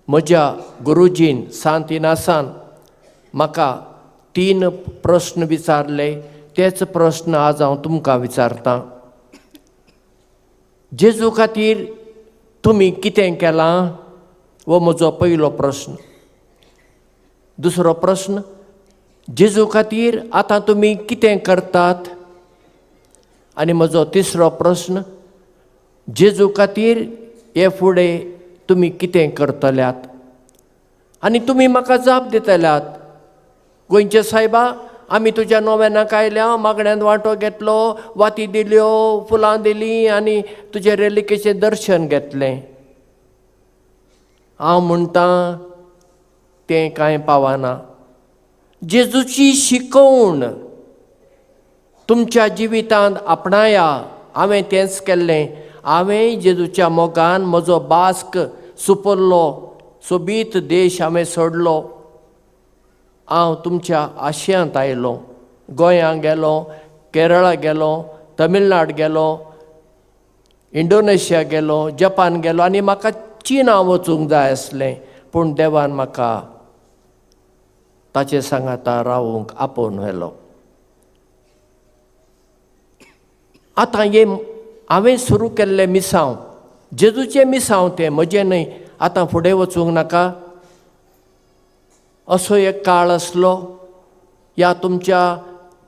म्हज्या गुरुजीन सांत इनासान म्हाका 3 प्रश्न विचारले, तेच प्रश्न आज हांव तुमकां विचारतां. जेजू खातीर तुमी कितें केलां? हो म्हजो पयलो प्रश्न. दुसरो प्रश्न, जेजू खातीर आतां तुमी कितें करतात? आनी म्हजो तिसरो प्रश्न, जेजू खातीर हे फुडें तुमी कितें करतल्यात? आनी तुमी म्हाका जाप दितल्यात, गोंयचे सायबा, आमी तुज्या नोवेनाक आयल्या, मागण्यांत वांटो घेतलो, वाती दिल्यो, फुलां दिलीं आनी तुजे रेलिकेचें दर्शन घेतलें. हांव म्हणटां तें कांय पावना. जेजूची शिकवण तुमच्या जिवितांत आपणाया. हांवें तेंच केल्लें. हांवें जेजूच्या मोगान म्हजो बास्क सुपरलो, सोबीत देश हांवें सोडलो. हांव तुमच्या आशयांत आयलों. गोंयांत गेलो, केरळा गेलो, तमिळनाड गेलो, इंडोनेशिया गेलो, जपान गेलो आनी म्हाका चीना वचूंक जाय आसलें, पूण देवान म्हाका ताचे सांगाता रावूंक आपोवन व्हेलो. आतां हे हांवें सुरू केल्लें मिसांव, जेजूचें मिसांव तें म्हजें न्हय. आतां फुडें वचूंक नाका. असो एक काळ आसलो, ह्या तुमच्या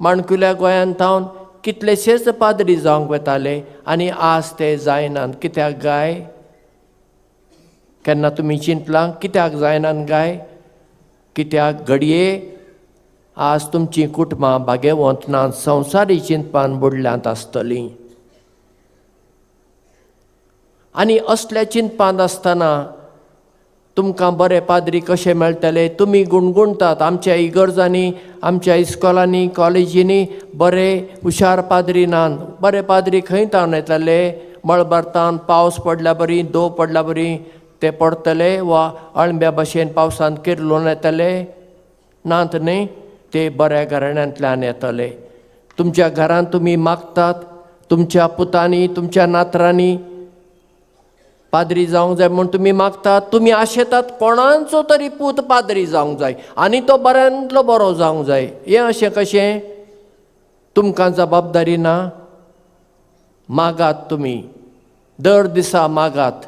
माणकुल्या गोंयांत हांव कितलेशेच पाद्री जावंक वताले आनी आज ते जायनात. कित्याक गाय? केन्ना तुमी चिंतलां कित्याक जायनात गाय? कित्याक घडये आज तुमचीं कुटुंबां भाग्यवंतनात, संवसारी चिंतपान बुडल्यांत आसतलीं. आनी असल्या चिंतपांत आसतना तुमकां बरे पाद्री कशे मेळटले? तुमी गुणगुणतात, आमच्या इगर्जांनी, आमच्या इस्कॉलांनी, कॉलेजींनी बरे हुशार पाद्री नात. बरे पाद्री खंय तावन येतले? मळबारतान पावस पडल्या बरी, दव पडल्या बरी ते पडटले, वा अळंब्या भशेन पावसांत किर्लून येतले? नात न्ही. ते बऱ्या घराण्यांतल्यान येतले. तुमच्या घरांत तुमी मागतात, तुमच्या पुतांनी, तुमच्या नातरांनी पाद्री जावंक जाय म्हूण तुमी मागतात. तुमी आशेतात कोणाचो तरी पूत पाद्री जावंक जाय आनी तो बऱ्यांतलो बरो जावंक जाय. हें अशें कशें? तुमकां जबाबदारी ना? मागात तुमी, दर दिसा मागात.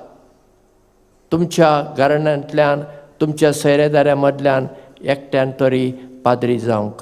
तुमच्या घराण्यांतल्यान, तुमच्या सोयरेदाऱ्या मदल्यान एकट्यान तरी पाद्री जावंक.